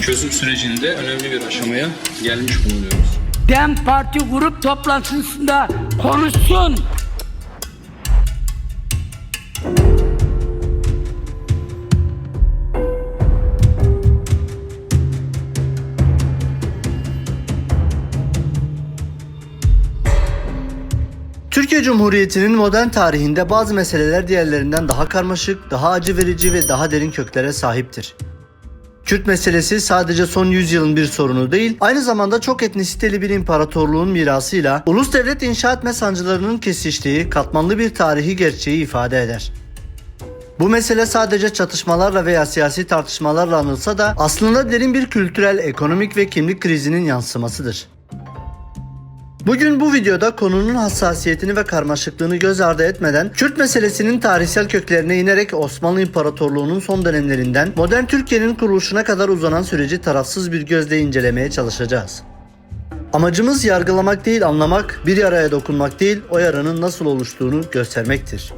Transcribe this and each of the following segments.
çözüm sürecinde önemli bir aşamaya gelmiş bulunuyoruz. DEM Parti grup toplantısında konuşsun. Türkiye Cumhuriyeti'nin modern tarihinde bazı meseleler diğerlerinden daha karmaşık, daha acı verici ve daha derin köklere sahiptir. Kürt meselesi sadece son 100 yılın bir sorunu değil, aynı zamanda çok etnisiteli bir imparatorluğun mirasıyla ulus devlet inşa etme sancılarının kesiştiği katmanlı bir tarihi gerçeği ifade eder. Bu mesele sadece çatışmalarla veya siyasi tartışmalarla anılsa da aslında derin bir kültürel, ekonomik ve kimlik krizinin yansımasıdır. Bugün bu videoda konunun hassasiyetini ve karmaşıklığını göz ardı etmeden Kürt meselesinin tarihsel köklerine inerek Osmanlı İmparatorluğu'nun son dönemlerinden modern Türkiye'nin kuruluşuna kadar uzanan süreci tarafsız bir gözle incelemeye çalışacağız. Amacımız yargılamak değil, anlamak, bir yaraya dokunmak değil, o yaranın nasıl oluştuğunu göstermektir.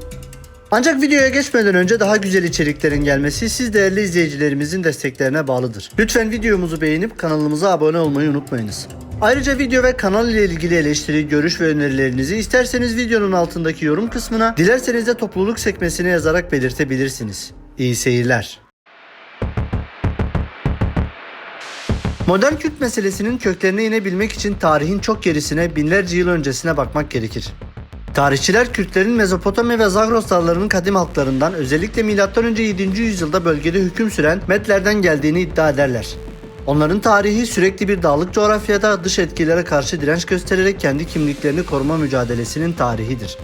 Ancak videoya geçmeden önce daha güzel içeriklerin gelmesi siz değerli izleyicilerimizin desteklerine bağlıdır. Lütfen videomuzu beğenip kanalımıza abone olmayı unutmayınız. Ayrıca video ve kanal ile ilgili eleştiri, görüş ve önerilerinizi isterseniz videonun altındaki yorum kısmına, dilerseniz de topluluk sekmesine yazarak belirtebilirsiniz. İyi seyirler. Modern Kürt meselesinin köklerine inebilmek için tarihin çok gerisine, binlerce yıl öncesine bakmak gerekir. Tarihçiler Kürtlerin Mezopotamya ve Zagros dağlarının kadim halklarından, özellikle M.Ö. 7. yüzyılda bölgede hüküm süren Medlerden geldiğini iddia ederler. Onların tarihi sürekli bir dağlık coğrafyada dış etkilere karşı direnç göstererek kendi kimliklerini koruma mücadelesinin tarihidir.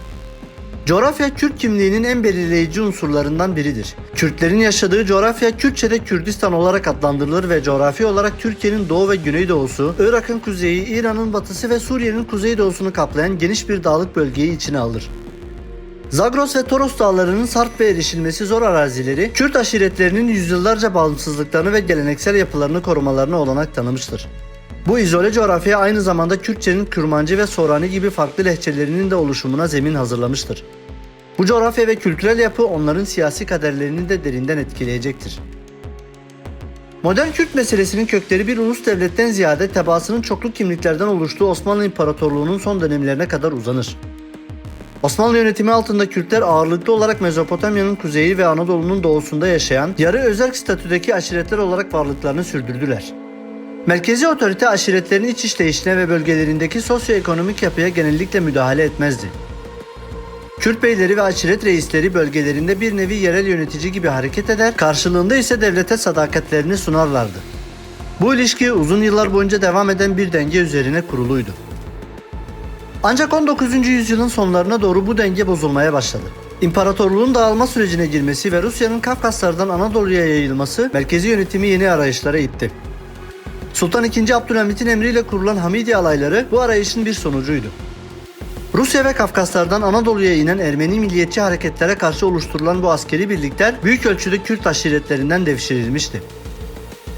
Coğrafya Kürt kimliğinin en belirleyici unsurlarından biridir. Kürtlerin yaşadığı coğrafya Kürtçe'de Kürdistan olarak adlandırılır ve coğrafi olarak Türkiye'nin doğu ve güneydoğusu, Irak'ın kuzeyi, İran'ın batısı ve Suriye'nin kuzeydoğusunu kaplayan geniş bir dağlık bölgeyi içine alır. Zagros ve Toros dağlarının sarp ve erişilmesi zor arazileri, Kürt aşiretlerinin yüzyıllarca bağımsızlıklarını ve geleneksel yapılarını korumalarına olanak tanımıştır. Bu izole coğrafya aynı zamanda Kürtçenin Kürmancı ve Sorani gibi farklı lehçelerinin de oluşumuna zemin hazırlamıştır. Bu coğrafya ve kültürel yapı onların siyasi kaderlerini de derinden etkileyecektir. Modern Kürt meselesinin kökleri bir ulus devletten ziyade tebaasının çoklu kimliklerden oluştuğu Osmanlı İmparatorluğu'nun son dönemlerine kadar uzanır. Osmanlı yönetimi altında Kürtler ağırlıklı olarak Mezopotamya'nın kuzeyi ve Anadolu'nun doğusunda yaşayan yarı özerk statüdeki aşiretler olarak varlıklarını sürdürdüler. Merkezi otorite aşiretlerin iç işleyişine ve bölgelerindeki sosyoekonomik yapıya genellikle müdahale etmezdi. Kürt beyleri ve aşiret reisleri bölgelerinde bir nevi yerel yönetici gibi hareket eder, karşılığında ise devlete sadakatlerini sunarlardı. Bu ilişki uzun yıllar boyunca devam eden bir denge üzerine kuruluydu. Ancak 19. yüzyılın sonlarına doğru bu denge bozulmaya başladı. İmparatorluğun dağılma sürecine girmesi ve Rusya'nın Kafkaslardan Anadolu'ya yayılması merkezi yönetimi yeni arayışlara itti. Sultan II. Abdülhamit'in emriyle kurulan Hamidi alayları bu arayışın bir sonucuydu. Rusya ve Kafkaslardan Anadolu'ya inen Ermeni milliyetçi hareketlere karşı oluşturulan bu askeri birlikler büyük ölçüde Kürt aşiretlerinden devşirilmişti.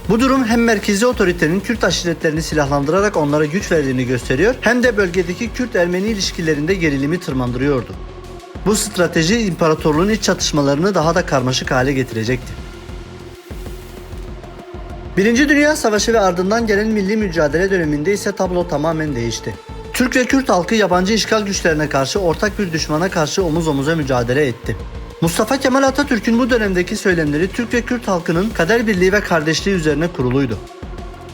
Bu durum hem merkezi otoritenin Kürt aşiretlerini silahlandırarak onlara güç verdiğini gösteriyor, hem de bölgedeki Kürt-Ermeni ilişkilerinde gerilimi tırmandırıyordu. Bu strateji imparatorluğun iç çatışmalarını daha da karmaşık hale getirecekti. Birinci Dünya Savaşı ve ardından gelen milli mücadele döneminde ise tablo tamamen değişti. Türk ve Kürt halkı yabancı işgal güçlerine karşı ortak bir düşmana karşı omuz omuza mücadele etti. Mustafa Kemal Atatürk'ün bu dönemdeki söylemleri Türk ve Kürt halkının kader birliği ve kardeşliği üzerine kuruluydu.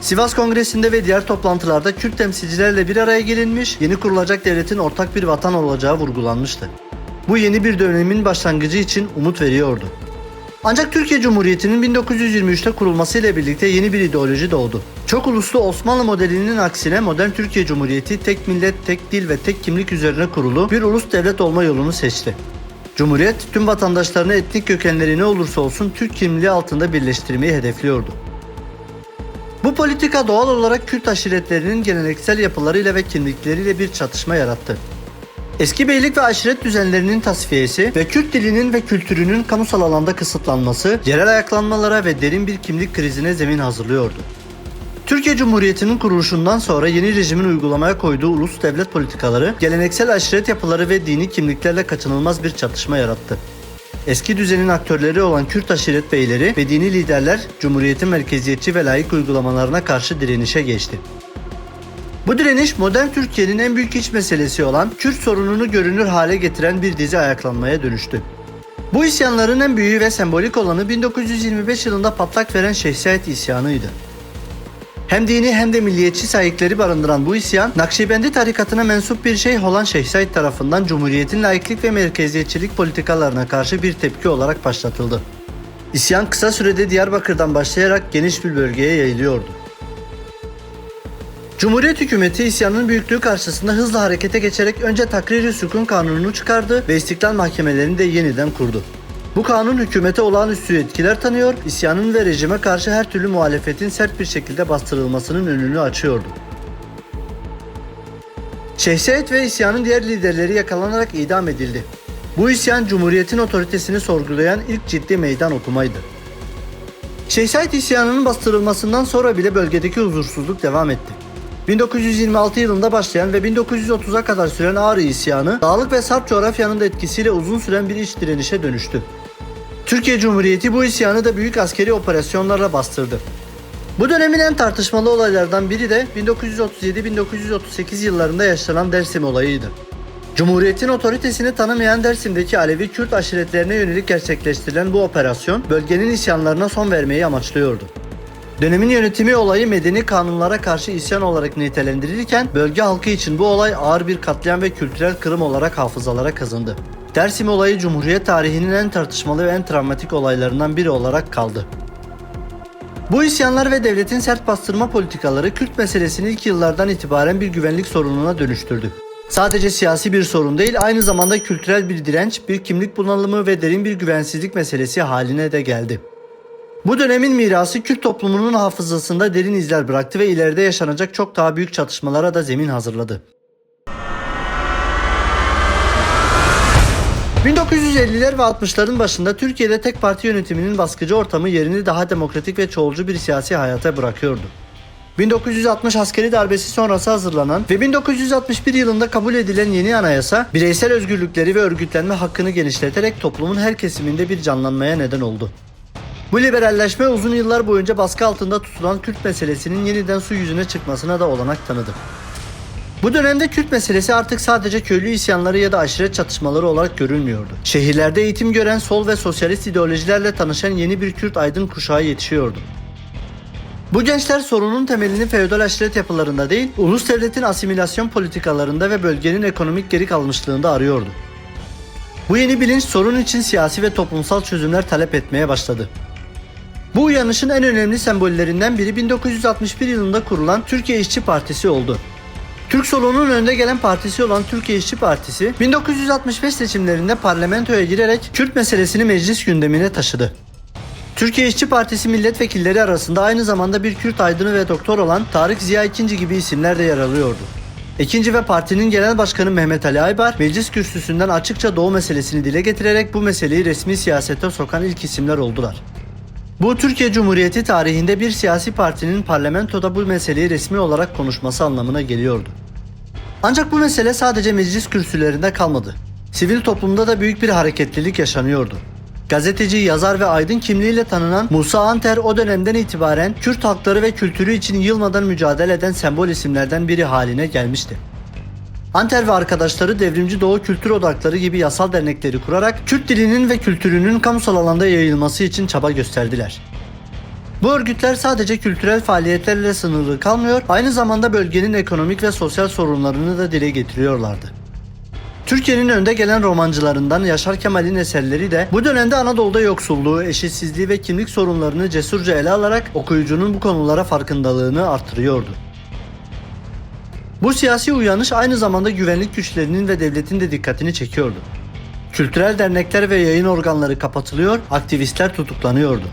Sivas Kongresi'nde ve diğer toplantılarda Kürt temsilcilerle bir araya gelinmiş, yeni kurulacak devletin ortak bir vatan olacağı vurgulanmıştı. Bu yeni bir dönemin başlangıcı için umut veriyordu. Ancak Türkiye Cumhuriyeti'nin 1923'te kurulmasıyla birlikte yeni bir ideoloji doğdu. Çok uluslu Osmanlı modelinin aksine modern Türkiye Cumhuriyeti tek millet, tek dil ve tek kimlik üzerine kurulu bir ulus devlet olma yolunu seçti. Cumhuriyet, tüm vatandaşlarını etnik kökenleri ne olursa olsun Türk kimliği altında birleştirmeyi hedefliyordu. Bu politika doğal olarak Kürt aşiretlerinin geleneksel yapılarıyla ve kimlikleriyle bir çatışma yarattı. Eski beylik ve aşiret düzenlerinin tasfiyesi ve Kürt dilinin ve kültürünün kamusal alanda kısıtlanması, yerel ayaklanmalara ve derin bir kimlik krizine zemin hazırlıyordu. Türkiye Cumhuriyeti'nin kuruluşundan sonra yeni rejimin uygulamaya koyduğu ulus devlet politikaları, geleneksel aşiret yapıları ve dini kimliklerle kaçınılmaz bir çatışma yarattı. Eski düzenin aktörleri olan Kürt aşiret beyleri ve dini liderler Cumhuriyet'in merkeziyetçi ve laik uygulamalarına karşı direnişe geçti. Bu direniş modern Türkiye'nin en büyük iç meselesi olan Kürt sorununu görünür hale getiren bir dizi ayaklanmaya dönüştü. Bu isyanların en büyüğü ve sembolik olanı 1925 yılında patlak veren Şeyh Said isyanıydı. Hem dini hem de milliyetçi sahipleri barındıran bu isyan, Nakşibendi tarikatına mensup bir şeyh olan Şeyh Said tarafından Cumhuriyet'in laiklik ve merkeziyetçilik politikalarına karşı bir tepki olarak başlatıldı. İsyan kısa sürede Diyarbakır'dan başlayarak geniş bir bölgeye yayılıyordu. Cumhuriyet hükümeti isyanın büyüklüğü karşısında hızla harekete geçerek önce Takrir-i Sükun Kanunu'nu çıkardı ve istiklal mahkemelerini de yeniden kurdu. Bu kanun hükümete olağanüstü yetkiler tanıyor, isyanın ve rejime karşı her türlü muhalefetin sert bir şekilde bastırılmasının önünü açıyordu. Şeyh Said ve isyanın diğer liderleri yakalanarak idam edildi. Bu isyan Cumhuriyet'in otoritesini sorgulayan ilk ciddi meydan okumaydı. Şeyh Said isyanının bastırılmasından sonra bile bölgedeki huzursuzluk devam etti. 1926 yılında başlayan ve 1930'a kadar süren Ağrı isyanı, dağlık ve sarp coğrafyanın da etkisiyle uzun süren bir iç direnişe dönüştü. Türkiye Cumhuriyeti bu isyanı da büyük askeri operasyonlarla bastırdı. Bu dönemin en tartışmalı olaylardan biri de 1937-1938 yıllarında yaşanan Dersim olayıydı. Cumhuriyetin otoritesini tanımayan Dersim'deki Alevi Kürt aşiretlerine yönelik gerçekleştirilen bu operasyon, bölgenin isyanlarına son vermeyi amaçlıyordu. Dönemin yönetimi olayı medeni kanunlara karşı isyan olarak nitelendirilirken, bölge halkı için bu olay ağır bir katliam ve kültürel kırım olarak hafızalara kazındı. Dersim olayı Cumhuriyet tarihinin en tartışmalı ve en travmatik olaylarından biri olarak kaldı. Bu isyanlar ve devletin sert bastırma politikaları Kürt meselesini ilk yıllardan itibaren bir güvenlik sorununa dönüştürdü. Sadece siyasi bir sorun değil, aynı zamanda kültürel bir direnç, bir kimlik bunalımı ve derin bir güvensizlik meselesi haline de geldi. Bu dönemin mirası Kürt toplumunun hafızasında derin izler bıraktı ve ileride yaşanacak çok daha büyük çatışmalara da zemin hazırladı. 1950'ler ve 60'ların başında Türkiye'de tek parti yönetiminin baskıcı ortamı yerini daha demokratik ve çoğulcu bir siyasi hayata bırakıyordu. 1960 askeri darbesi sonrası hazırlanan ve 1961 yılında kabul edilen yeni anayasa, bireysel özgürlükleri ve örgütlenme hakkını genişleterek toplumun her kesiminde bir canlanmaya neden oldu. Bu liberalleşme uzun yıllar boyunca baskı altında tutulan Kürt meselesinin yeniden su yüzüne çıkmasına da olanak tanıdı. Bu dönemde Kürt meselesi artık sadece köylü isyanları ya da aşiret çatışmaları olarak görülmüyordu. Şehirlerde eğitim gören sol ve sosyalist ideolojilerle tanışan yeni bir Kürt aydın kuşağı yetişiyordu. Bu gençler sorunun temelini feodal aşiret yapılarında değil, ulus devletin asimilasyon politikalarında ve bölgenin ekonomik geri kalmışlığında arıyordu. Bu yeni bilinç sorun için siyasi ve toplumsal çözümler talep etmeye başladı. Bu uyanışın en önemli sembollerinden biri 1961 yılında kurulan Türkiye İşçi Partisi oldu. Türk solunun önde gelen partisi olan Türkiye İşçi Partisi, 1965 seçimlerinde parlamentoya girerek Kürt meselesini meclis gündemine taşıdı. Türkiye İşçi Partisi milletvekilleri arasında aynı zamanda bir Kürt aydını ve doktor olan Tarık Ziya İkinci gibi isimler de yer alıyordu. İkinci ve partinin genel başkanı Mehmet Ali Aybar, meclis kürsüsünden açıkça Doğu meselesini dile getirerek bu meseleyi resmi siyasete sokan ilk isimler oldular. Bu, Türkiye Cumhuriyeti tarihinde bir siyasi partinin parlamentoda bu meseleyi resmi olarak konuşması anlamına geliyordu. Ancak bu mesele sadece meclis kürsülerinde kalmadı. Sivil toplumda da büyük bir hareketlilik yaşanıyordu. Gazeteci, yazar ve aydın kimliğiyle tanınan Musa Anter o dönemden itibaren Kürt halkları ve kültürü için yılmadan mücadele eden sembol isimlerden biri haline gelmişti. Anter ve arkadaşları Devrimci Doğu Kültür Odakları gibi yasal dernekleri kurarak Kürt dilinin ve kültürünün kamusal alanda yayılması için çaba gösterdiler. Bu örgütler sadece kültürel faaliyetlerle sınırlı kalmıyor, aynı zamanda bölgenin ekonomik ve sosyal sorunlarını da dile getiriyorlardı. Türkiye'nin önde gelen romancılarından Yaşar Kemal'in eserleri de bu dönemde Anadolu'da yoksulluğu, eşitsizliği ve kimlik sorunlarını cesurca ele alarak okuyucunun bu konulara farkındalığını artırıyordu. Bu siyasi uyanış aynı zamanda güvenlik güçlerinin ve devletin de dikkatini çekiyordu. Kültürel dernekler ve yayın organları kapatılıyor, aktivistler tutuklanıyordu.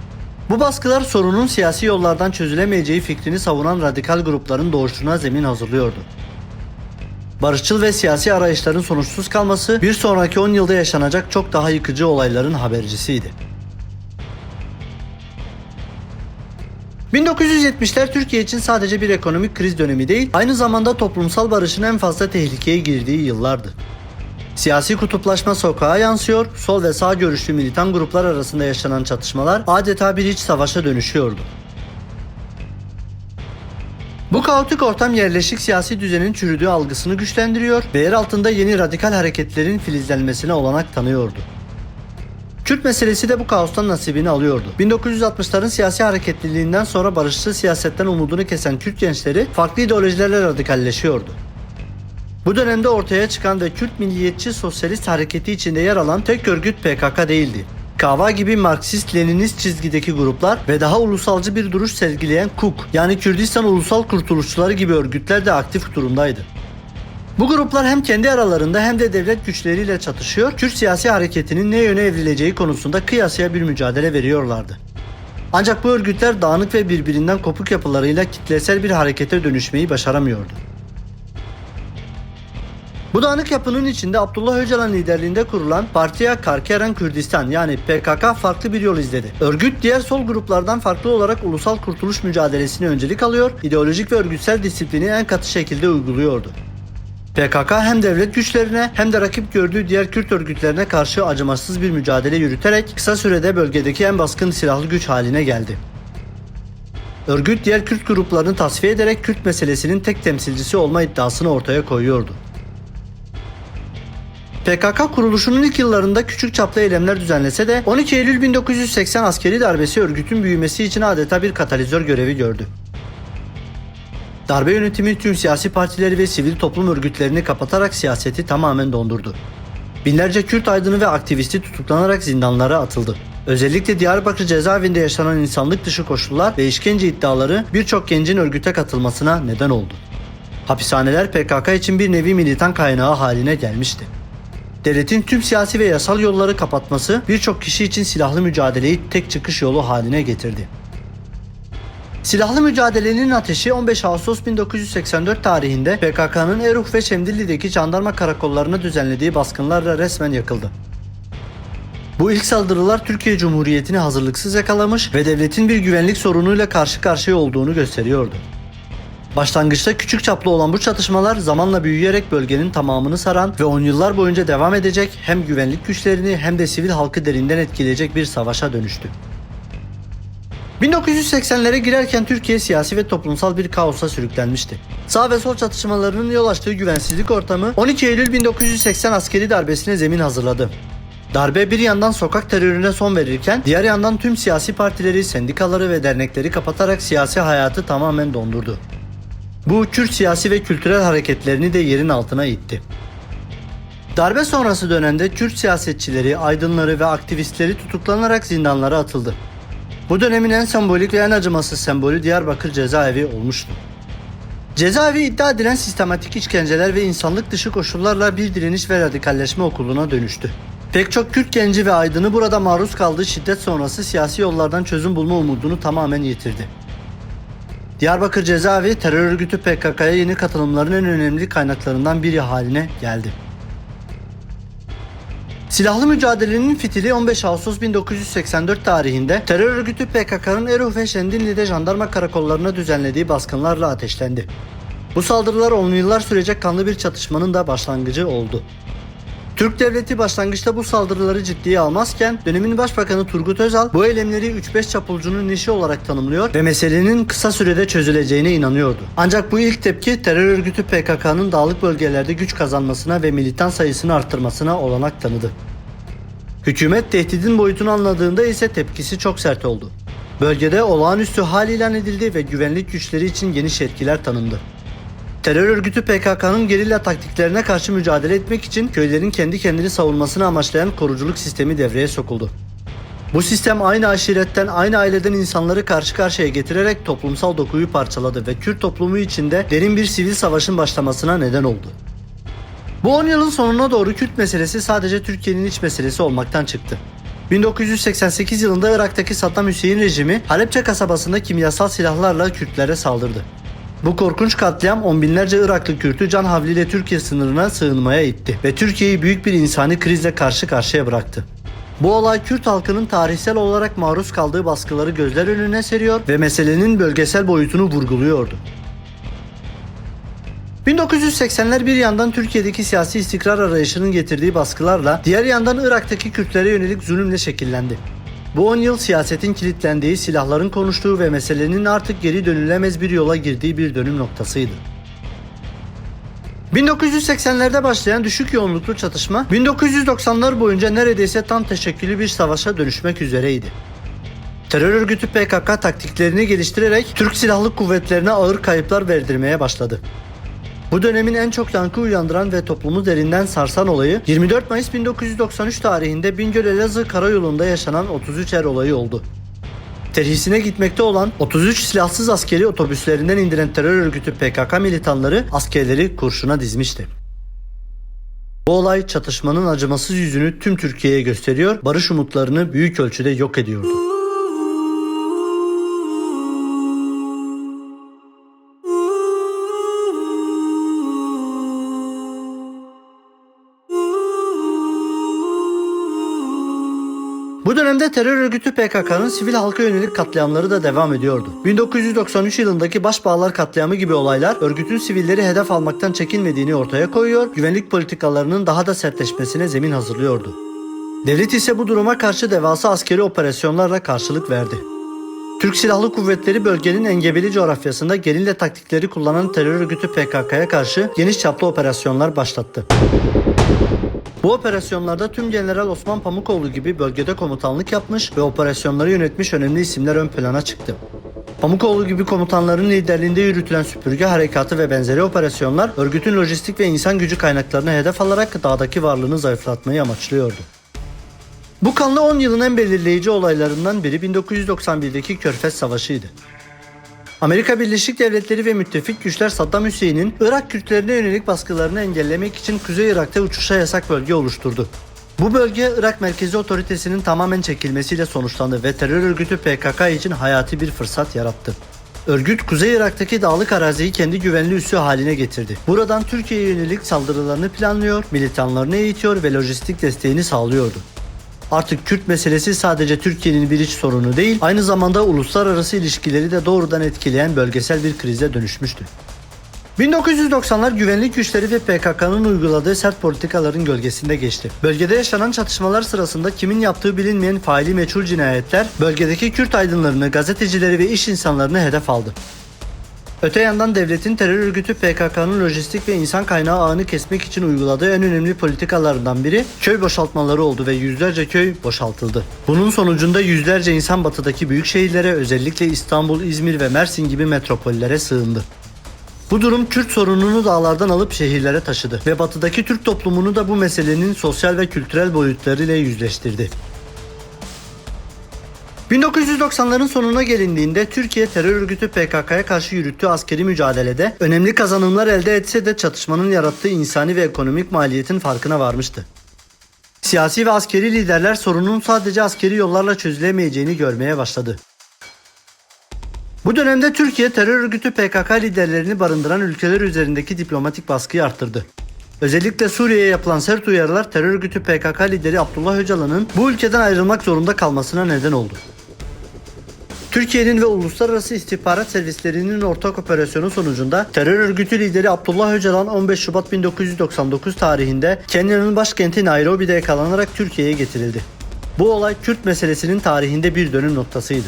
Bu baskılar sorunun siyasi yollardan çözülemeyeceği fikrini savunan radikal grupların doğuşuna zemin hazırlıyordu. Barışçıl ve siyasi arayışların sonuçsuz kalması bir sonraki 10 yılda yaşanacak çok daha yıkıcı olayların habercisiydi. 1970'ler Türkiye için sadece bir ekonomik kriz dönemi değil, aynı zamanda toplumsal barışın en fazla tehlikeye girdiği yıllardı. Siyasi kutuplaşma sokağa yansıyor, sol ve sağ görüşlü militan gruplar arasında yaşanan çatışmalar adeta bir iç savaşa dönüşüyordu. Bu kaotik ortam yerleşik siyasi düzenin çürüdüğü algısını güçlendiriyor ve yer altında yeni radikal hareketlerin filizlenmesine olanak tanıyordu. Kürt meselesi de bu kaostan nasibini alıyordu. 1960'ların siyasi hareketliliğinden sonra barışçıl siyasetten umudunu kesen Kürt gençleri farklı ideolojilerle radikalleşiyordu. Bu dönemde ortaya çıkan ve Kürt milliyetçi sosyalist hareketi içinde yer alan tek örgüt PKK değildi. KAVA gibi Marksist-Leninist çizgideki gruplar ve daha ulusalcı bir duruş sergileyen KUK yani Kürdistan Ulusal Kurtuluşçuları gibi örgütler de aktif durumdaydı. Bu gruplar hem kendi aralarında hem de devlet güçleriyle çatışıyor, Kürt siyasi hareketinin ne yöne evrileceği konusunda kıyasıya bir mücadele veriyorlardı. Ancak bu örgütler dağınık ve birbirinden kopuk yapılarıyla kitlesel bir harekete dönüşmeyi başaramıyordu. Bu dağınık yapının içinde Abdullah Öcalan liderliğinde kurulan Partiya Karkeran Kürdistan yani PKK farklı bir yol izledi. Örgüt diğer sol gruplardan farklı olarak ulusal kurtuluş mücadelesine öncelik alıyor, ideolojik ve örgütsel disiplini en katı şekilde uyguluyordu. PKK hem devlet güçlerine hem de rakip gördüğü diğer Kürt örgütlerine karşı acımasız bir mücadele yürüterek kısa sürede bölgedeki en baskın silahlı güç haline geldi. Örgüt diğer Kürt gruplarını tasfiye ederek Kürt meselesinin tek temsilcisi olma iddiasını ortaya koyuyordu. PKK kuruluşunun ilk yıllarında küçük çaplı eylemler düzenlese de 12 Eylül 1980 askeri darbesi örgütün büyümesi için adeta bir katalizör görevi gördü. Darbe yönetimi tüm siyasi partileri ve sivil toplum örgütlerini kapatarak siyaseti tamamen dondurdu. Binlerce Kürt aydını ve aktivisti tutuklanarak zindanlara atıldı. Özellikle Diyarbakır cezaevinde yaşanan insanlık dışı koşullar ve işkence iddiaları birçok gencin örgüte katılmasına neden oldu. Hapishaneler PKK için bir nevi militan kaynağı haline gelmişti. Devletin tüm siyasi ve yasal yolları kapatması birçok kişi için silahlı mücadeleyi tek çıkış yolu haline getirdi. Silahlı mücadelenin ateşi 15 Ağustos 1984 tarihinde PKK'nın Eruk ve Şemdilli'deki jandarma karakollarına düzenlediği baskınlarla resmen yakıldı. Bu ilk saldırılar Türkiye Cumhuriyeti'ni hazırlıksız yakalamış ve devletin bir güvenlik sorunuyla karşı karşıya olduğunu gösteriyordu. Başlangıçta küçük çaplı olan bu çatışmalar zamanla büyüyerek bölgenin tamamını saran ve 10 yıllar boyunca devam edecek hem güvenlik güçlerini hem de sivil halkı derinden etkileyecek bir savaşa dönüştü. 1980'lere girerken Türkiye siyasi ve toplumsal bir kaosa sürüklenmişti. Sağ ve sol çatışmalarının yol açtığı güvensizlik ortamı 12 Eylül 1980 askeri darbesine zemin hazırladı. Darbe bir yandan sokak terörüne son verirken diğer yandan tüm siyasi partileri, sendikaları ve dernekleri kapatarak siyasi hayatı tamamen dondurdu. Bu Kürt siyasi ve kültürel hareketlerini de yerin altına itti. Darbe sonrası dönemde Kürt siyasetçileri, aydınları ve aktivistleri tutuklanarak zindanlara atıldı. Bu dönemin en sembolik ve en acımasız sembolü Diyarbakır cezaevi olmuştu. Cezaevi iddia edilen sistematik işkenceler ve insanlık dışı koşullarla bir direniş ve radikalleşme okuluna dönüştü. Pek çok Kürt genci ve aydını burada maruz kaldığı şiddet sonrası siyasi yollardan çözüm bulma umudunu tamamen yitirdi. Diyarbakır cezaevi terör örgütü PKK'ya yeni katılımların en önemli kaynaklarından biri haline geldi. Silahlı mücadelenin fitili 15 Ağustos 1984 tarihinde terör örgütü PKK'nın Eruf ve Şendilli'de jandarma karakollarına düzenlediği baskınlarla ateşlendi. Bu saldırılar 10 yıllar sürecek kanlı bir çatışmanın da başlangıcı oldu. Türk devleti başlangıçta bu saldırıları ciddiye almazken dönemin başbakanı Turgut Özal bu eylemleri 3-5 çapulcunun işi olarak tanımlıyor ve meselenin kısa sürede çözüleceğine inanıyordu. Ancak bu ilk tepki terör örgütü PKK'nın dağlık bölgelerde güç kazanmasına ve militan sayısını arttırmasına olanak tanıdı. Hükümet tehdidin boyutunu anladığında ise tepkisi çok sert oldu. Bölgede olağanüstü hal ilan edildi ve güvenlik güçleri için geniş yetkiler tanındı. Terör örgütü PKK'nın gerilla taktiklerine karşı mücadele etmek için köylerin kendi kendini savunmasını amaçlayan koruculuk sistemi devreye sokuldu. Bu sistem aynı aşiretten, aynı aileden insanları karşı karşıya getirerek toplumsal dokuyu parçaladı ve Kürt toplumu içinde derin bir sivil savaşın başlamasına neden oldu. Bu 10 yılın sonuna doğru Kürt meselesi sadece Türkiye'nin iç meselesi olmaktan çıktı. 1988 yılında Irak'taki Saddam Hüseyin rejimi Halepçe kasabasında kimyasal silahlarla Kürtlere saldırdı. Bu korkunç katliam on binlerce Iraklı Kürt'ü can havliyle Türkiye sınırına sığınmaya itti ve Türkiye'yi büyük bir insani krizle karşı karşıya bıraktı. Bu olay Kürt halkının tarihsel olarak maruz kaldığı baskıları gözler önüne seriyor ve meselenin bölgesel boyutunu vurguluyordu. 1980'ler bir yandan Türkiye'deki siyasi istikrar arayışının getirdiği baskılarla, diğer yandan Irak'taki Kürtlere yönelik zulümle şekillendi. Bu 10 yıl siyasetin kilitlendiği, silahların konuştuğu ve meselenin artık geri dönülemez bir yola girdiği bir dönüm noktasıydı. 1980'lerde başlayan düşük yoğunluklu çatışma 1990'lar boyunca neredeyse tam teşekküllü bir savaşa dönüşmek üzereydi. Terör örgütü PKK taktiklerini geliştirerek Türk Silahlı Kuvvetlerine ağır kayıplar verdirmeye başladı. Bu dönemin en çok yankı uyandıran ve toplumu derinden sarsan olayı 24 Mayıs 1993 tarihinde Bingöl-Elazığ karayolunda yaşanan 33 er olayı oldu. Terhisine gitmekte olan 33 silahsız askeri otobüslerinden indiren terör örgütü PKK militanları askerleri kurşuna dizmişti. Bu olay çatışmanın acımasız yüzünü tüm Türkiye'ye gösteriyor, barış umutlarını büyük ölçüde yok ediyordu. Bu dönemde terör örgütü PKK'nın sivil halka yönelik katliamları da devam ediyordu. 1993 yılındaki Başbağlar katliamı gibi olaylar örgütün sivilleri hedef almaktan çekinmediğini ortaya koyuyor, güvenlik politikalarının daha da sertleşmesine zemin hazırlıyordu. Devlet ise bu duruma karşı devasa askeri operasyonlarla karşılık verdi. Türk Silahlı Kuvvetleri bölgenin engebeli coğrafyasında gerilla taktikleri kullanan terör örgütü PKK'ya karşı geniş çaplı operasyonlar başlattı. Bu operasyonlarda tüm General Osman Pamukoğlu gibi bölgede komutanlık yapmış ve operasyonları yönetmiş önemli isimler ön plana çıktı. Pamukoğlu gibi komutanların liderliğinde yürütülen süpürge harekatı ve benzeri operasyonlar örgütün lojistik ve insan gücü kaynaklarını hedef alarak dağdaki varlığını zayıflatmayı amaçlıyordu. Bu kanlı 10 yılın en belirleyici olaylarından biri 1991'deki Körfez Savaşı'ydı. Amerika Birleşik Devletleri ve müttefik güçler Saddam Hüseyin'in Irak Kürtlerine yönelik baskılarını engellemek için Kuzey Irak'ta uçuşa yasak bölge oluşturdu. Bu bölge Irak Merkezi Otoritesi'nin tamamen çekilmesiyle sonuçlandı ve terör örgütü PKK için hayati bir fırsat yarattı. Örgüt Kuzey Irak'taki dağlık araziyi kendi güvenli üssü haline getirdi. Buradan Türkiye'ye yönelik saldırılarını planlıyor, militanlarını eğitiyor ve lojistik desteğini sağlıyordu. Artık Kürt meselesi sadece Türkiye'nin bir iç sorunu değil, aynı zamanda uluslararası ilişkileri de doğrudan etkileyen bölgesel bir krize dönüşmüştü. 1990'lar güvenlik güçleri ve PKK'nın uyguladığı sert politikaların gölgesinde geçti. Bölgede yaşanan çatışmalar sırasında kimin yaptığı bilinmeyen faili meçhul cinayetler, bölgedeki Kürt aydınlarını, gazetecileri ve iş insanlarını hedef aldı. Öte yandan devletin terör örgütü PKK'nın lojistik ve insan kaynağı ağını kesmek için uyguladığı en önemli politikalarından biri köy boşaltmaları oldu ve yüzlerce köy boşaltıldı. Bunun sonucunda yüzlerce insan batıdaki büyük şehirlere, özellikle İstanbul, İzmir ve Mersin gibi metropollere sığındı. Bu durum Kürt sorununu dağlardan alıp şehirlere taşıdı ve batıdaki Türk toplumunu da bu meselenin sosyal ve kültürel boyutlarıyla yüzleştirdi. 1990'ların sonuna gelindiğinde Türkiye terör örgütü PKK'ya karşı yürüttüğü askeri mücadelede önemli kazanımlar elde etse de çatışmanın yarattığı insani ve ekonomik maliyetin farkına varmıştı. Siyasi ve askeri liderler sorunun sadece askeri yollarla çözülemeyeceğini görmeye başladı. Bu dönemde Türkiye terör örgütü PKK liderlerini barındıran ülkeler üzerindeki diplomatik baskıyı arttırdı. Özellikle Suriye'ye yapılan sert uyarılar terör örgütü PKK lideri Abdullah Öcalan'ın bu ülkeden ayrılmak zorunda kalmasına neden oldu. Türkiye'nin ve uluslararası istihbarat servislerinin ortak operasyonu sonucunda terör örgütü lideri Abdullah Öcalan 15 Şubat 1999 tarihinde Kenya'nın başkenti Nairobi'de yakalanarak Türkiye'ye getirildi. Bu olay Kürt meselesinin tarihinde bir dönüm noktasıydı.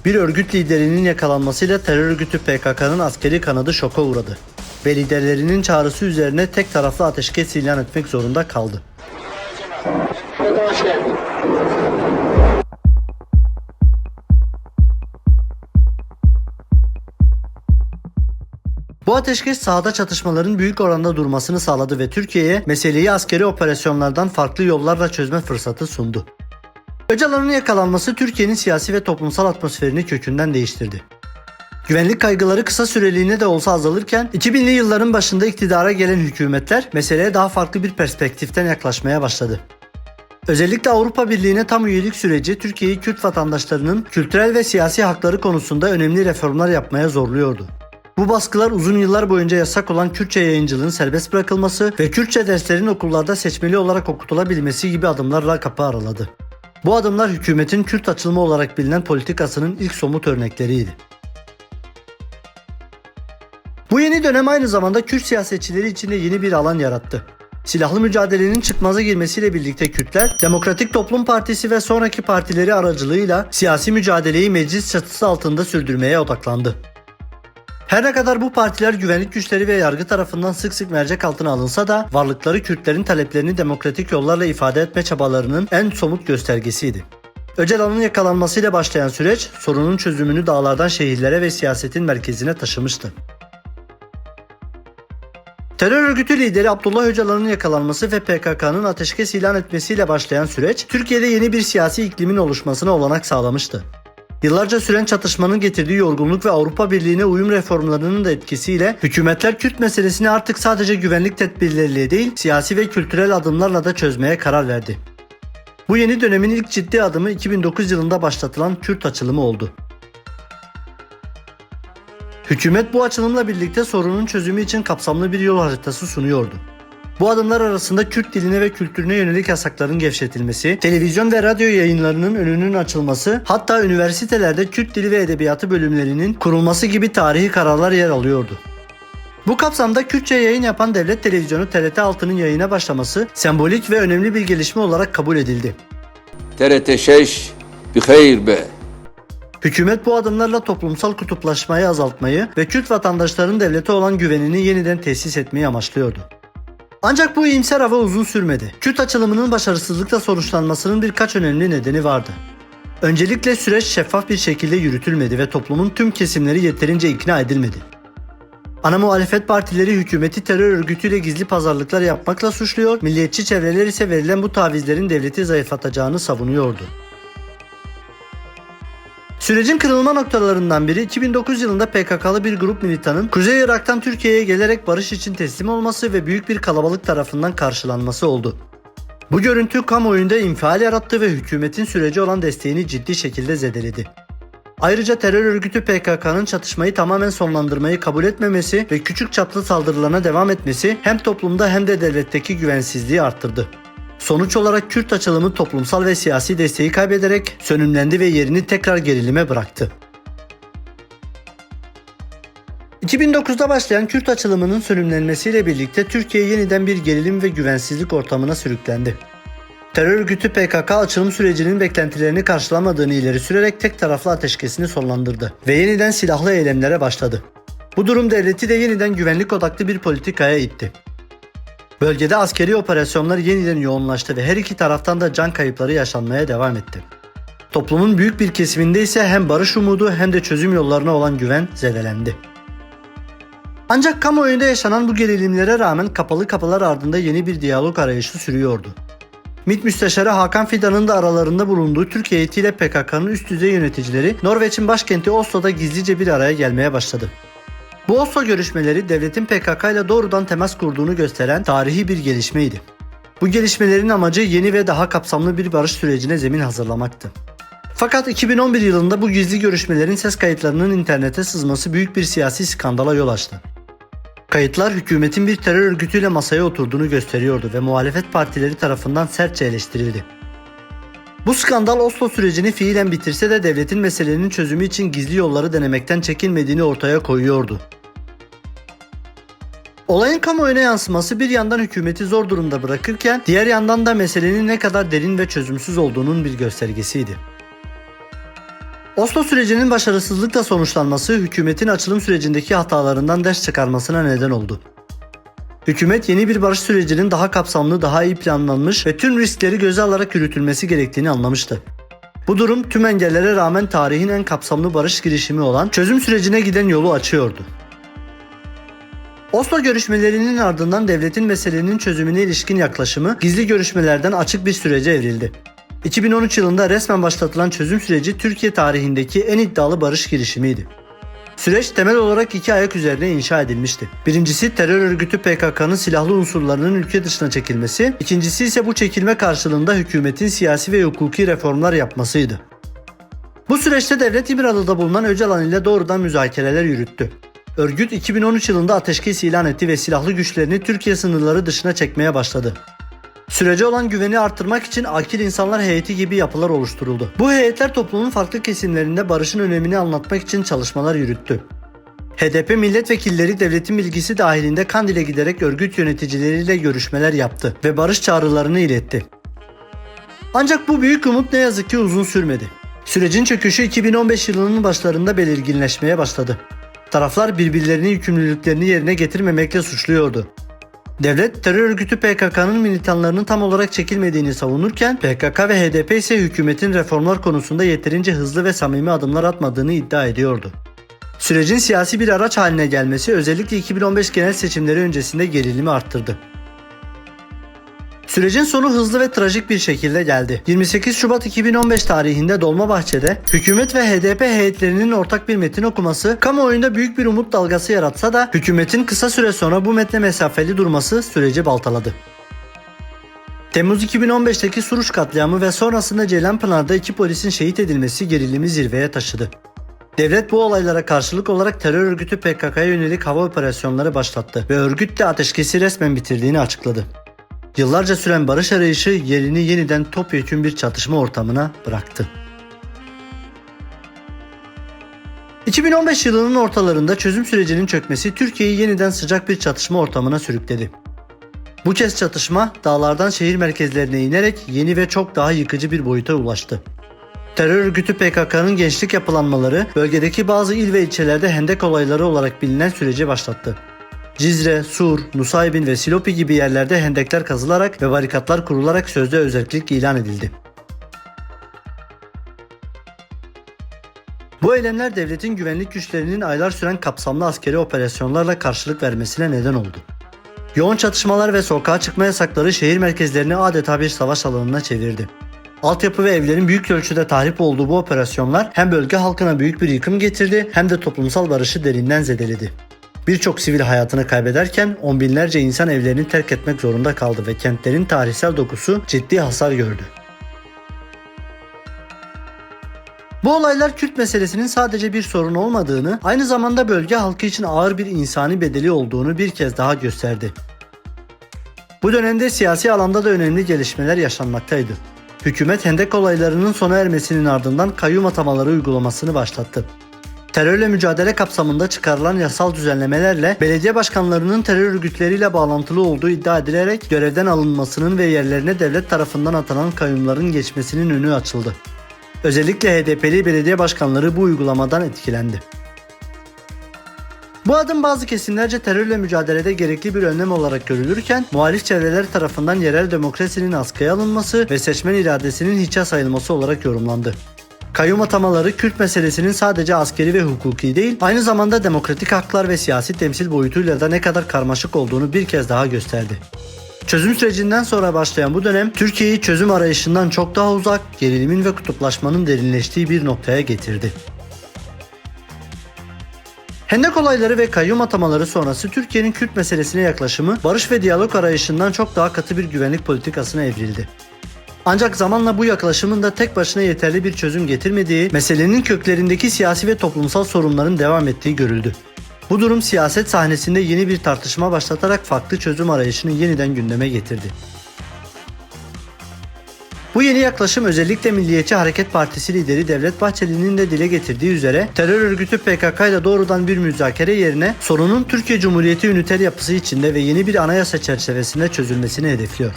Bir örgüt liderinin yakalanmasıyla terör örgütü PKK'nın askeri kanadı şoka uğradı ve liderlerinin çağrısı üzerine tek taraflı ateşkes ilan etmek zorunda kaldı. Bu ateşkes sahada çatışmaların büyük oranda durmasını sağladı ve Türkiye'ye meseleyi askeri operasyonlardan farklı yollarla çözme fırsatı sundu. Öcalan'ın yakalanması Türkiye'nin siyasi ve toplumsal atmosferini kökünden değiştirdi. Güvenlik kaygıları kısa süreliğine de olsa azalırken 2000'li yılların başında iktidara gelen hükümetler meseleye daha farklı bir perspektiften yaklaşmaya başladı. Özellikle Avrupa Birliği'ne tam üyelik süreci Türkiye'yi Kürt vatandaşlarının kültürel ve siyasi hakları konusunda önemli reformlar yapmaya zorluyordu. Bu baskılar uzun yıllar boyunca yasak olan Kürtçe yayıncılığın serbest bırakılması ve Kürtçe derslerin okullarda seçmeli olarak okutulabilmesi gibi adımlarla kapı araladı. Bu adımlar hükümetin Kürt açılımı olarak bilinen politikasının ilk somut örnekleriydi. Bu yeni dönem aynı zamanda Kürt siyasetçileri için de yeni bir alan yarattı. Silahlı mücadelenin çıkmaza girmesiyle birlikte Kürtler, Demokratik Toplum Partisi ve sonraki partileri aracılığıyla siyasi mücadeleyi meclis çatısı altında sürdürmeye odaklandı. Her ne kadar bu partiler güvenlik güçleri ve yargı tarafından sık sık mercek altına alınsa da varlıkları Kürtlerin taleplerini demokratik yollarla ifade etme çabalarının en somut göstergesiydi. Öcalan'ın yakalanmasıyla başlayan süreç sorunun çözümünü dağlardan şehirlere ve siyasetin merkezine taşımıştı. Terör örgütü lideri Abdullah Öcalan'ın yakalanması ve PKK'nın ateşkes ilan etmesiyle başlayan süreç, Türkiye'de yeni bir siyasi iklimin oluşmasına olanak sağlamıştı. Yıllarca süren çatışmanın getirdiği yorgunluk ve Avrupa Birliği'ne uyum reformlarının da etkisiyle hükümetler Kürt meselesini artık sadece güvenlik tedbirleriyle değil, siyasi ve kültürel adımlarla da çözmeye karar verdi. Bu yeni dönemin ilk ciddi adımı 2009 yılında başlatılan Kürt açılımı oldu. Hükümet bu açılımla birlikte sorunun çözümü için kapsamlı bir yol haritası sunuyordu. Bu adımlar arasında Kürt diline ve kültürüne yönelik yasakların gevşetilmesi, televizyon ve radyo yayınlarının önünün açılması, hatta üniversitelerde Kürt dili ve edebiyatı bölümlerinin kurulması gibi tarihi kararlar yer alıyordu. Bu kapsamda Kürtçe yayın yapan devlet televizyonu TRT6'nın yayına başlaması sembolik ve önemli bir gelişme olarak kabul edildi. TRT 6 bixeyr be. Hükümet bu adımlarla toplumsal kutuplaşmayı azaltmayı ve Kürt vatandaşların devlete olan güvenini yeniden tesis etmeyi amaçlıyordu. Ancak bu iyimser hava uzun sürmedi. Kürt açılımının başarısızlıkla sonuçlanmasının birkaç önemli nedeni vardı. Öncelikle süreç şeffaf bir şekilde yürütülmedi ve toplumun tüm kesimleri yeterince ikna edilmedi. Ana muhalefet partileri hükümeti terör örgütüyle gizli pazarlıklar yapmakla suçluyor, milliyetçi çevreler ise verilen bu tavizlerin devleti zayıflatacağını savunuyordu. Sürecin kırılma noktalarından biri 2009 yılında PKK'lı bir grup militanın Kuzey Irak'tan Türkiye'ye gelerek barış için teslim olması ve büyük bir kalabalık tarafından karşılanması oldu. Bu görüntü kamuoyunda infial yarattı ve hükümetin sürece olan desteğini ciddi şekilde zedeledi. Ayrıca terör örgütü PKK'nın çatışmayı tamamen sonlandırmayı kabul etmemesi ve küçük çaplı saldırılarına devam etmesi hem toplumda hem de devletteki güvensizliği arttırdı. Sonuç olarak Kürt açılımı toplumsal ve siyasi desteği kaybederek sönümlendi ve yerini tekrar gerilime bıraktı. 2009'da başlayan Kürt açılımının sönümlenmesiyle birlikte Türkiye yeniden bir gerilim ve güvensizlik ortamına sürüklendi. Terör örgütü PKK açılım sürecinin beklentilerini karşılamadığını ileri sürerek tek taraflı ateşkesini sonlandırdı ve yeniden silahlı eylemlere başladı. Bu durum devleti de yeniden güvenlik odaklı bir politikaya itti. Bölgede askeri operasyonlar yeniden yoğunlaştı ve her iki taraftan da can kayıpları yaşanmaya devam etti. Toplumun büyük bir kesiminde ise hem barış umudu hem de çözüm yollarına olan güven zedelendi. Ancak kamuoyunda yaşanan bu gerilimlere rağmen kapalı kapılar ardında yeni bir diyalog arayışı sürüyordu. MİT Müsteşarı Hakan Fidan'ın da aralarında bulunduğu Türk heyetiyle PKK'nın üst düzey yöneticileri Norveç'in başkenti Oslo'da gizlice bir araya gelmeye başladı. Bu Oslo görüşmeleri devletin PKK ile doğrudan temas kurduğunu gösteren tarihi bir gelişmeydi. Bu gelişmelerin amacı yeni ve daha kapsamlı bir barış sürecine zemin hazırlamaktı. Fakat 2011 yılında bu gizli görüşmelerin ses kayıtlarının internete sızması büyük bir siyasi skandala yol açtı. Kayıtlar hükümetin bir terör örgütüyle masaya oturduğunu gösteriyordu ve muhalefet partileri tarafından sertçe eleştirildi. Bu skandal Oslo sürecini fiilen bitirse de devletin meselenin çözümü için gizli yolları denemekten çekinmediğini ortaya koyuyordu. Olayın kamuoyuna yansıması bir yandan hükümeti zor durumda bırakırken diğer yandan da meselenin ne kadar derin ve çözümsüz olduğunun bir göstergesiydi. Oslo sürecinin başarısızlıkla sonuçlanması hükümetin açılım sürecindeki hatalarından ders çıkarmasına neden oldu. Hükümet yeni bir barış sürecinin daha kapsamlı, daha iyi planlanmış ve tüm riskleri göze alarak yürütülmesi gerektiğini anlamıştı. Bu durum tüm engellere rağmen tarihin en kapsamlı barış girişimi olan çözüm sürecine giden yolu açıyordu. Oslo görüşmelerinin ardından devletin meselenin çözümüne ilişkin yaklaşımı gizli görüşmelerden açık bir sürece evrildi. 2013 yılında resmen başlatılan çözüm süreci Türkiye tarihindeki en iddialı barış girişimiydi. Süreç temel olarak iki ayak üzerine inşa edilmişti. Birincisi terör örgütü PKK'nın silahlı unsurlarının ülke dışına çekilmesi, ikincisi ise bu çekilme karşılığında hükümetin siyasi ve hukuki reformlar yapmasıydı. Bu süreçte devlet İmralı'da bulunan Öcalan ile doğrudan müzakereler yürüttü. Örgüt 2013 yılında ateşkes ilan etti ve silahlı güçlerini Türkiye sınırları dışına çekmeye başladı. Sürece olan güveni arttırmak için Akil İnsanlar Heyeti gibi yapılar oluşturuldu. Bu heyetler toplumun farklı kesimlerinde barışın önemini anlatmak için çalışmalar yürüttü. HDP milletvekilleri devletin bilgisi dahilinde Kandil'e giderek örgüt yöneticileriyle görüşmeler yaptı ve barış çağrılarını iletti. Ancak bu büyük umut ne yazık ki uzun sürmedi. Sürecin çöküşü 2015 yılının başlarında belirginleşmeye başladı. Taraflar birbirlerinin yükümlülüklerini yerine getirmemekle suçluyordu. Devlet, terör örgütü PKK'nın militanlarının tam olarak çekilmediğini savunurken PKK ve HDP ise hükümetin reformlar konusunda yeterince hızlı ve samimi adımlar atmadığını iddia ediyordu. Sürecin siyasi bir araç haline gelmesi özellikle 2015 genel seçimleri öncesinde gerilimi arttırdı. Sürecin sonu hızlı ve trajik bir şekilde geldi. 28 Şubat 2015 tarihinde Dolmabahçe'de hükümet ve HDP heyetlerinin ortak bir metin okuması kamuoyunda büyük bir umut dalgası yaratsa da hükümetin kısa süre sonra bu metne mesafeli durması süreci baltaladı. Temmuz 2015'teki Suruç katliamı ve sonrasında Ceylanpınar'da 2 polisin şehit edilmesi gerilimi zirveye taşıdı. Devlet bu olaylara karşılık olarak terör örgütü PKK'ya yönelik hava operasyonları başlattı ve örgütle ateşkesi resmen bitirdiğini açıkladı. Yıllarca süren barış arayışı yerini yeniden topyekün bir çatışma ortamına bıraktı. 2015 yılının ortalarında çözüm sürecinin çökmesi Türkiye'yi yeniden sıcak bir çatışma ortamına sürükledi. Bu kez çatışma dağlardan şehir merkezlerine inerek yeni ve çok daha yıkıcı bir boyuta ulaştı. Terör örgütü PKK'nın gençlik yapılanmaları bölgedeki bazı il ve ilçelerde hendek olayları olarak bilinen süreci başlattı. Cizre, Sur, Nusaybin ve Silopi gibi yerlerde hendekler kazılarak ve barikatlar kurularak sözde özellik ilan edildi. Bu eylemler devletin güvenlik güçlerinin aylar süren kapsamlı askeri operasyonlarla karşılık vermesine neden oldu. Yoğun çatışmalar ve sokağa çıkma yasakları şehir merkezlerini adeta bir savaş alanına çevirdi. Altyapı ve evlerin büyük ölçüde tahrip olduğu bu operasyonlar hem bölge halkına büyük bir yıkım getirdi hem de toplumsal barışı derinden zedeledi. Birçok sivil hayatını kaybederken on binlerce insan evlerini terk etmek zorunda kaldı ve kentlerin tarihsel dokusu ciddi hasar gördü. Bu olaylar Kürt meselesinin sadece bir sorun olmadığını, aynı zamanda bölge halkı için ağır bir insani bedeli olduğunu bir kez daha gösterdi. Bu dönemde siyasi alanda da önemli gelişmeler yaşanmaktaydı. Hükümet hendek olaylarının sona ermesinin ardından kayyum atamaları uygulamasını başlattı. Terörle mücadele kapsamında çıkarılan yasal düzenlemelerle belediye başkanlarının terör örgütleriyle bağlantılı olduğu iddia edilerek görevden alınmasının ve yerlerine devlet tarafından atanan kayyumların geçmesinin önü açıldı. Özellikle HDP'li belediye başkanları bu uygulamadan etkilendi. Bu adım bazı kesimlerce terörle mücadelede gerekli bir önlem olarak görülürken, muhalif çevreler tarafından yerel demokrasinin askıya alınması ve seçmen iradesinin hiçe sayılması olarak yorumlandı. Kayyum atamaları Kürt meselesinin sadece askeri ve hukuki değil, aynı zamanda demokratik haklar ve siyasi temsil boyutuyla da ne kadar karmaşık olduğunu bir kez daha gösterdi. Çözüm sürecinden sonra başlayan bu dönem, Türkiye'yi çözüm arayışından çok daha uzak, gerilimin ve kutuplaşmanın derinleştiği bir noktaya getirdi. Hendek olayları ve kayyum atamaları sonrası Türkiye'nin Kürt meselesine yaklaşımı, barış ve diyalog arayışından çok daha katı bir güvenlik politikasına evrildi. Ancak zamanla bu yaklaşımın da tek başına yeterli bir çözüm getirmediği, meselenin köklerindeki siyasi ve toplumsal sorunların devam ettiği görüldü. Bu durum siyaset sahnesinde yeni bir tartışma başlatarak farklı çözüm arayışını yeniden gündeme getirdi. Bu yeni yaklaşım özellikle Milliyetçi Hareket Partisi lideri Devlet Bahçeli'nin de dile getirdiği üzere terör örgütü PKK ile doğrudan bir müzakere yerine sorunun Türkiye Cumhuriyeti üniter yapısı içinde ve yeni bir anayasa çerçevesinde çözülmesini hedefliyor.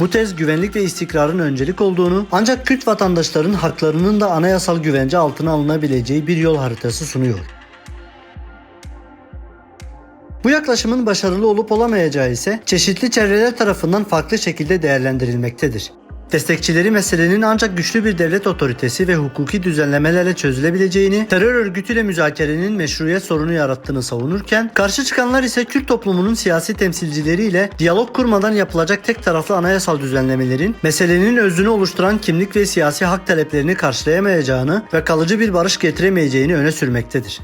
Bu tez güvenlik ve istikrarın öncelik olduğunu, ancak Kürt vatandaşların haklarının da anayasal güvence altına alınabileceği bir yol haritası sunuyor. Bu yaklaşımın başarılı olup olamayacağı ise çeşitli çevreler tarafından farklı şekilde değerlendirilmektedir. Destekçileri meselenin ancak güçlü bir devlet otoritesi ve hukuki düzenlemelerle çözülebileceğini, terör örgütüyle müzakerenin meşruiyet sorunu yarattığını savunurken, karşı çıkanlar ise Kürt toplumunun siyasi temsilcileriyle diyalog kurmadan yapılacak tek taraflı anayasal düzenlemelerin meselenin özünü oluşturan kimlik ve siyasi hak taleplerini karşılayamayacağını ve kalıcı bir barış getiremeyeceğini öne sürmektedir.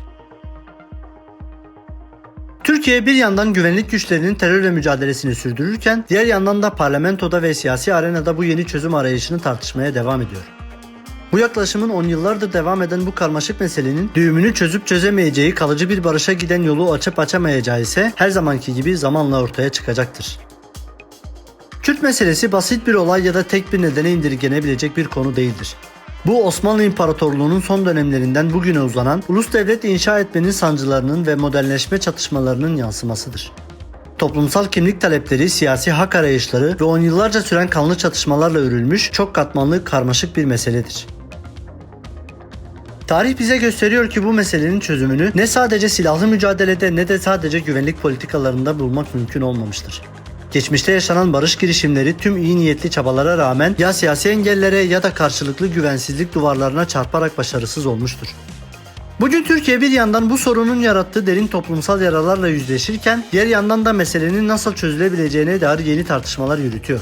Türkiye bir yandan güvenlik güçlerinin terörle mücadelesini sürdürürken, diğer yandan da parlamentoda ve siyasi arenada bu yeni çözüm arayışını tartışmaya devam ediyor. Bu yaklaşımın 10 yıllardır devam eden bu karmaşık meselenin düğümünü çözüp çözemeyeceği, kalıcı bir barışa giden yolu açıp açamayacağı ise her zamanki gibi zamanla ortaya çıkacaktır. Kürt meselesi basit bir olay ya da tek bir nedene indirgenebilecek bir konu değildir. Bu Osmanlı İmparatorluğu'nun son dönemlerinden bugüne uzanan ulus devlet inşa etmenin sancılarının ve modernleşme çatışmalarının yansımasıdır. Toplumsal kimlik talepleri, siyasi hak arayışları ve 10 yıllarca süren kanlı çatışmalarla örülmüş çok katmanlı karmaşık bir meseledir. Tarih bize gösteriyor ki bu meselenin çözümünü ne sadece silahlı mücadelede ne de sadece güvenlik politikalarında bulmak mümkün olmamıştır. Geçmişte yaşanan barış girişimleri tüm iyi niyetli çabalara rağmen ya siyasi engellere ya da karşılıklı güvensizlik duvarlarına çarparak başarısız olmuştur. Bugün Türkiye bir yandan bu sorunun yarattığı derin toplumsal yaralarla yüzleşirken diğer yandan da meselenin nasıl çözülebileceğine dair yeni tartışmalar yürütüyor.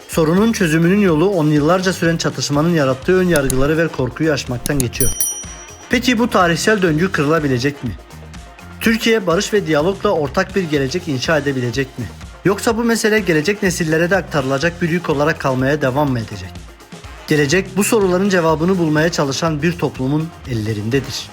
Sorunun çözümünün yolu 10 yıllarca süren çatışmanın yarattığı ön yargıları ve korkuyu aşmaktan geçiyor. Peki bu tarihsel döngü kırılabilecek mi? Türkiye barış ve diyalogla ortak bir gelecek inşa edebilecek mi? Yoksa bu mesele gelecek nesillere de aktarılacak bir yük olarak kalmaya devam mı edecek? Gelecek bu soruların cevabını bulmaya çalışan bir toplumun ellerindedir.